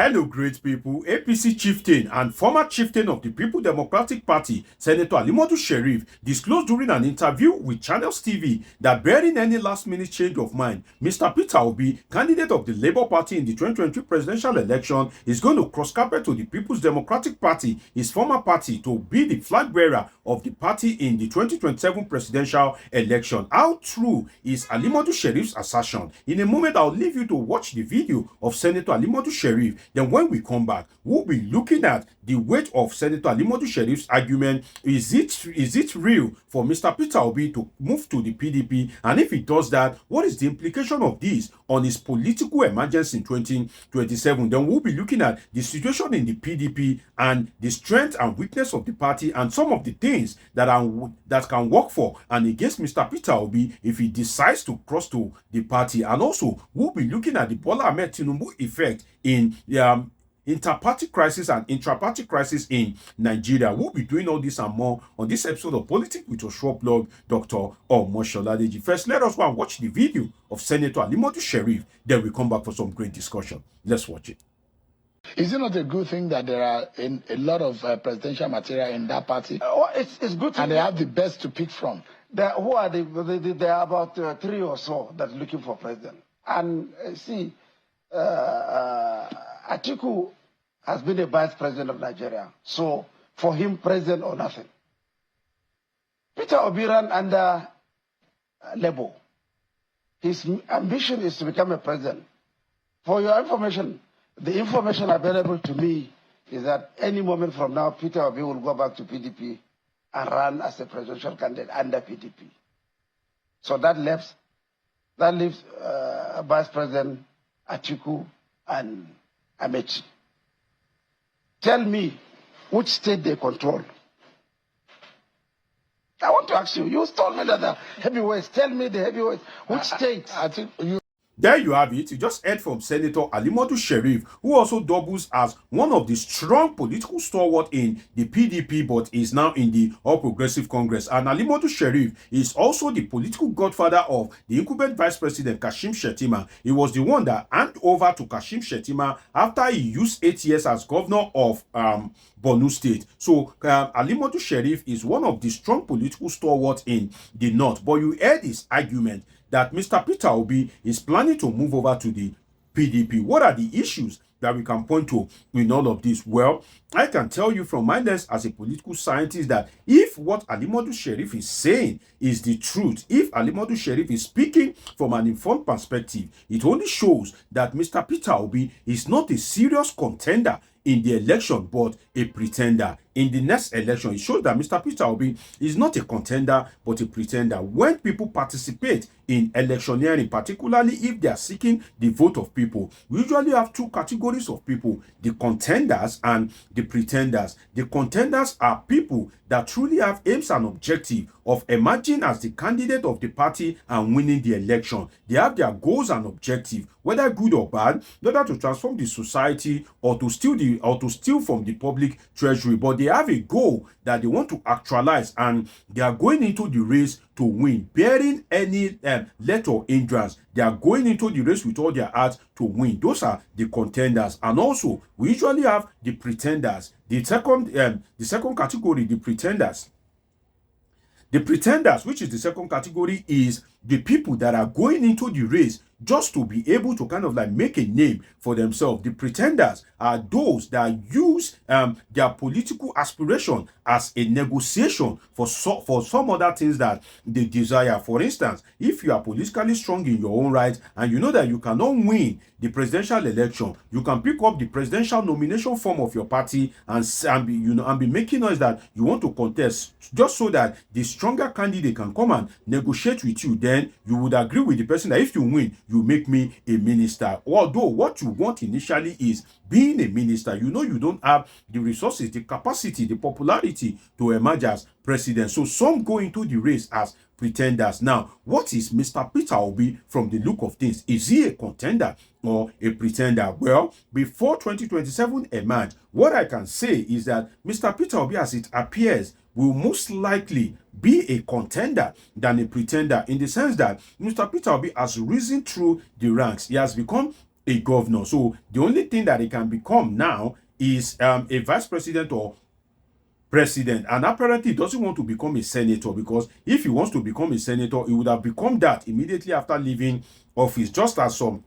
Hello, great people. APC chieftain and former chieftain of the People Democratic Party, Senator Modu Sheriff, disclosed during an interview with Channels TV that bearing any last-minute change of mind, Mr. Peter Obi, candidate of the Labour Party in the 2020 presidential election, is going to cross-carpet to the People's Democratic Party, his former party, to be the flag bearer of the party in the 2027 presidential election. How true is Modu Sheriff's assertion? In a moment, I'll leave you to watch the video of Senator Modu Sheriff. Then when we come back, we'll be looking at the weight of Senator Modu Sheriff's argument. Is it real for Mr. Peter Obi to move to the PDP? And if he does that, what is the implication of this on his political emergence in 2027? Then we'll be looking at the situation in the PDP and the strength and weakness of the party and some of the things that can work for and against Mr. Peter Obi if he decides to cross to the party. And also, we'll be looking at the Bola Ahmed Tinubu effect in inter-party crisis and intra-party crisis in Nigeria. We'll be doing all this and more on this episode of Politics with Oshua Blog, Dr. Omosholadeji. First, let us go and watch the video of Senator Modu Sheriff. Then we come back for some great discussion. Let's watch it. Is it not a good thing that there are a lot of presidential material in that party? It's good to and they have the best to pick from. Who are they? There are about 3 or so that are looking for president. And see, Atiku has been a vice president of Nigeria. So for him, president or nothing. Peter Obi ran under Labour. His ambition is to become a president. For your information, the information available to me is that any moment from now, Peter Obi will go back to PDP and run as a presidential candidate under PDP. So that leaves Vice President Atiku and Amaechi. Tell me which state they control. I want to ask you. You told me that the heavyweights. Tell me the heavyweights. Which states? There you have it. You just heard from Senator Modu Sheriff, who also doubles as one of the strong political stalwart in the PDP, but is now in the All Progressive Congress. And Modu Sheriff is also the political godfather of the incumbent Vice President Kashim Shettima. He was the one that handed over to Kashim Shettima after he used 8 years as governor of Borno State. So Modu Sheriff is one of the strong political stalwarts in the North. But you heard his argument that Mr. Peter Obi is planning to move over to the PDP. What are the issues that we can point to in all of this? Well, I can tell you from my lens as a political scientist that if what Modu Sheriff is saying is the truth, if Modu Sheriff is speaking from an informed perspective, it only shows that Mr. Peter Obi is not a serious contender in the election, but a pretender. In the next election, it shows that Mr. Peter Obi is not a contender, but a pretender. When people participate in electioneering, particularly if they are seeking the vote of people, we usually have 2 categories of people, the contenders and the pretenders. The contenders are people that truly have aims and objectives of emerging as the candidate of the party and winning the election. They have their goals and objectives, whether good or bad, whether to transform the society or to steal from the public treasury. But they have a goal that they want to actualize, and they are going into the race to win, bearing any let or hindrance. They are going into the race with all their heart to win. Those are the contenders. And also, we usually have the pretenders. The second category, the pretenders. The pretenders, which is the second category, is the people that are going into the race just to be able to kind of like make a name for themselves. The pretenders are those that use their political aspiration as a negotiation for some other things that they desire. For instance, if you are politically strong in your own right and you know that you cannot win the presidential election, you can pick up the presidential nomination form of your party and be making noise that you want to contest, just so that the stronger candidate can come and negotiate with you. Then you would agree with the person that if you win, you make me a minister. Although what you want initially is being a minister, you know you don't have the resources, the capacity, the popularity to emerge as president. So some go into the race as pretenders. Now, what is Mr. Peter Obi from the look of things? Is he a contender or a pretender? Well, before 2027 emerge, what I can say is that Mr. Peter Obi, as it appears, will most likely be a contender than a pretender, in the sense that Mr. Peter Obi has risen through the ranks. He has become a governor. So the only thing that he can become now is a vice president or president, and apparently he doesn't want to become a senator, because if he wants to become a senator, he would have become that immediately after leaving office, just as some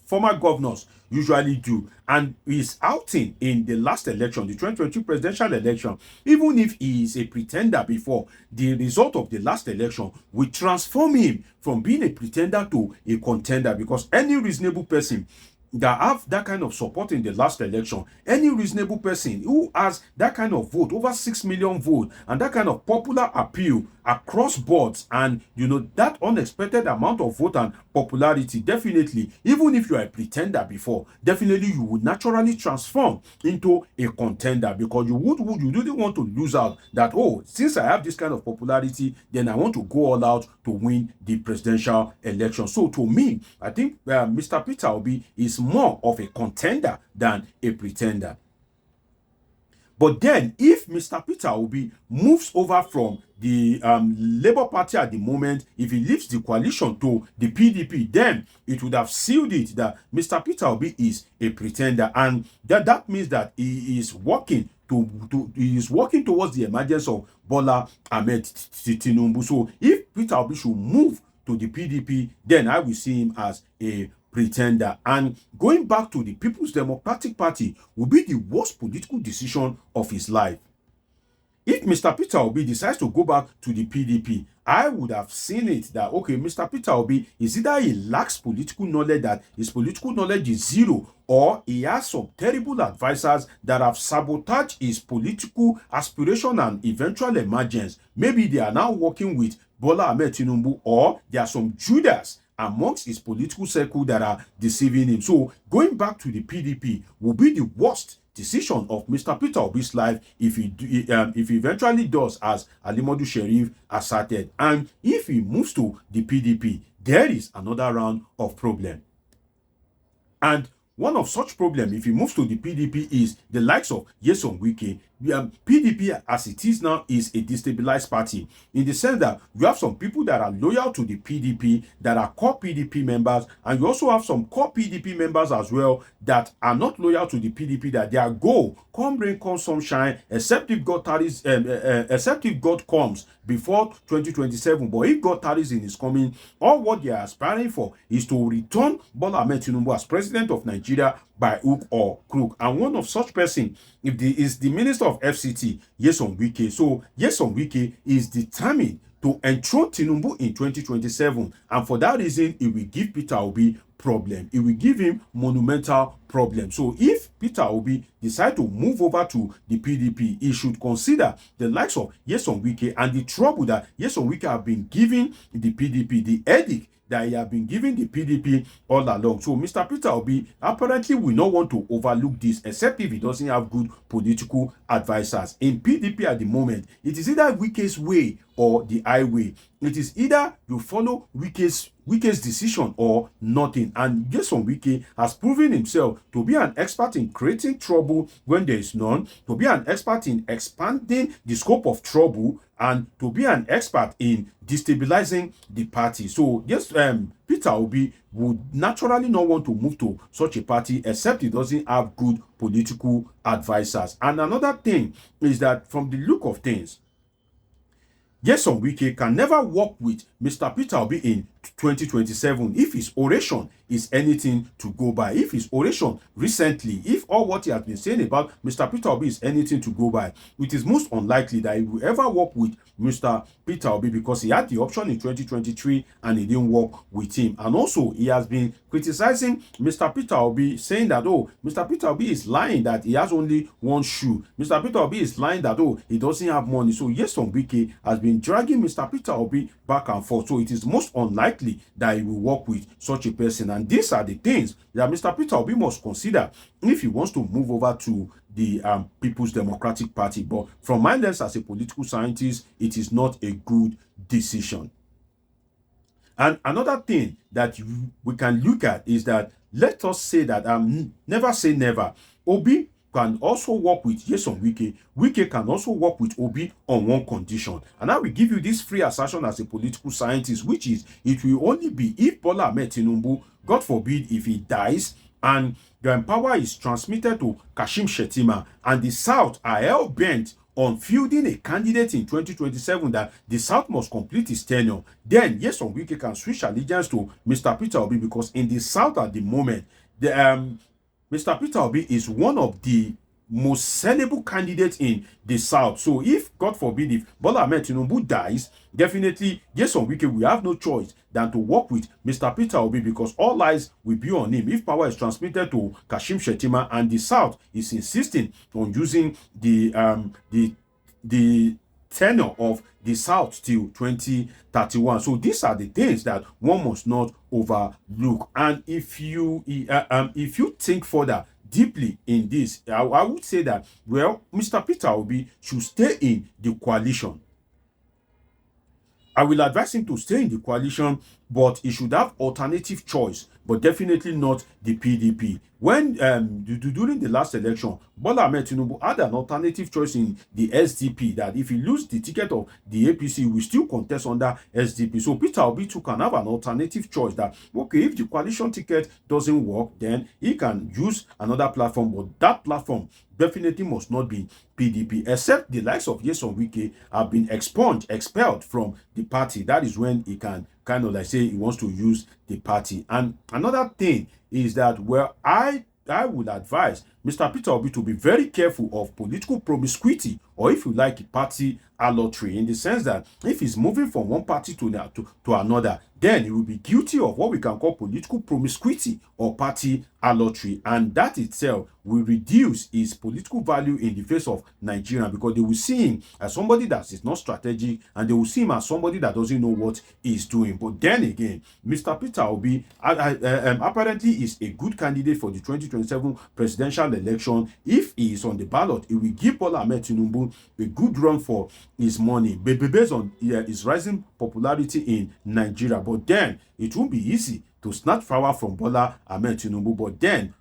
former governors usually do. And his outing in the last election, the 2022 presidential election, even if he is a pretender before, the result of the last election will transform him from being a pretender to a contender, because any reasonable person that have that kind of support in the last election, any reasonable person who has that kind of vote, over 6 million votes, and that kind of popular appeal across boards, and that unexpected amount of vote and popularity, definitely, even if you are a pretender before, definitely you would naturally transform into a contender, because you didn't want to lose out that, oh, since I have this kind of popularity, then I want to go all out to win the presidential election. So to me, I think Mr. Peter Obi is more of a contender than a pretender. But then, if Mr. Peter Obi moves over from the Labour Party at the moment, if he leaves the coalition to the PDP, then it would have sealed it that Mr. Peter Obi is a pretender, and that means that he is working towards the emergence of Bola Ahmed Tinubu. So if Peter Obi should move to the PDP, then I will see him as a pretender, and going back to the People's Democratic Party will be the worst political decision of his life. If Mr. Peter Obi decides to go back to the PDP, I would have seen it that, okay, Mr. Peter Obi is either he lacks political knowledge, that his political knowledge is zero, or he has some terrible advisors that have sabotaged his political aspiration and eventual emergence. Maybe they are now working with Bola Ahmed Tinubu, or there are some Judas amongst his political circle that are deceiving him. So going back to the PDP will be the worst decision of Mr. Peter Obi's life if he eventually does as Modu Sheriff asserted. And if he moves to the PDP, there is another round of problem. And one of such problem, if he moves to the PDP, is the likes of Nyesom Wike. PDP, as it is now, is a destabilized party, in the sense that you have some people that are loyal to the PDP, that are core PDP members, and you also have some core PDP members as well that are not loyal to the PDP, that their goal, come rain, come sunshine, except if God comes before 2027, but if God tarries in his coming, all what they are aspiring for is to return Bola Ahmed Tinubu as president of Nigeria by hook or crook. And one of such person is the Minister of FCT, Nyesom Wike. So Nyesom Wike is determined to enthrone Tinubu in 2027, and for that reason, it will give Peter Obi problem. It will give him monumental problem. So if Peter Obi decide to move over to the PDP, he should consider the likes of Nyesom Wike and the trouble that Nyesom Wike have been giving the PDP, the edict that he have been giving the PDP all along. So Mr. Peter Obi apparently will not want to overlook this, except if he doesn't have good political advisors. In PDP at the moment, it is either Wike's way or the highway. It is either you follow Wike's decision or nothing. And Nyesom Wike has proven himself to be an expert in creating trouble when there is none, to be an expert in expanding the scope of trouble, and to be an expert in destabilizing the party. So yes, Peter Obi would naturally not want to move to such a party, except he doesn't have good political advisors. And another thing is that, from the look of things, Nyesom Wike can never work with Mr. Peter Obi in 2027 if his oration is anything to go by. If his oration recently, if all what he has been saying about Mr. Peter Obi is anything to go by, it is most unlikely that he will ever work with Mr. Peter Obi, because he had the option in 2023 and he didn't work with him. And also, he has been criticizing Mr. Peter Obi, saying that, oh, Mr. Peter Obi is lying that he has only one shoe. Mr. Peter Obi is lying that, oh, he doesn't have money. So Nyesom Wike has been dragging Mr. Peter Obi back and forth. So it is most unlikely that he will work with such a person. And these are the things that Mr. Peter Obi must consider if he wants to move over to the People's Democratic Party. But from my lens as a political scientist, it is not a good decision. And another thing that we can look at is that, let us say that never say never. Obi can also work with Nyesom Wike. Wike can also work with Obi on one condition. And I will give you this free assertion as a political scientist, which is, it will only be if Bola Ahmed Tinubu God forbid if he dies and the power is transmitted to Kashim Shettima and the South are hell-bent on fielding a candidate in 2027 that the South must complete his tenure, then yes, Wike can switch allegiance to Mr. Peter Obi, because in the South at the moment, Mr. Peter Obi is one of the most sellable candidates in the South. So if, God forbid, if Bola Ahmed Tinubu dies, definitely, yes, Wike, we have no choice than to work with Mr. Peter Obi, because all eyes will be on him if power is transmitted to Kashim Shettima and the South is insisting on using the tenure of the South till 2031. So these are the things that one must not overlook. And if you think further deeply in this, I would say that, well, Mr. Peter Obi should stay in the coalition. I will advise him to stay in the coalition, but he should have alternative choice, but definitely not the PDP. When during the last election, Bola Ahmed Tinubu had an alternative choice in the SDP, that if he loses the ticket of the APC, he will still contest under SDP. So Peter Obi too can have an alternative choice that, okay, if the coalition ticket doesn't work, then he can use another platform, but that platform definitely must not be PDP, except the likes of Nyesom Wike have been expelled from the party. That is when he can kind of like say he wants to use the party. And another thing is that, well, I would advise Mr. Peter Obi to be very careful of political promiscuity, or if you like, party allotry, in the sense that if he's moving from one party to another, then he will be guilty of what we can call political promiscuity or party allotry, and that itself will reduce his political value in the face of Nigeria, because they will see him as somebody that is not strategic, and they will see him as somebody that doesn't know what he's doing. But then again, Mr. Peter Obi apparently is a good candidate for the 2027 presidential election. If he is on the ballot, it will give Bola Ahmed Tinubu a good run for his money, based on his rising popularity in Nigeria. But then it won't be easy to snatch power from Bola Ahmed Tinubu. But then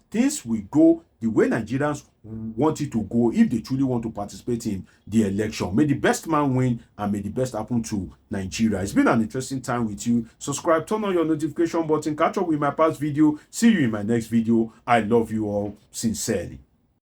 things will go the way Nigerians want it to go if they truly want to participate in the election. May the best man win, and may the best happen to Nigeria. It's been an interesting time with you. Subscribe, turn on your notification button, catch up with my past video. See you in my next video. I love you all sincerely.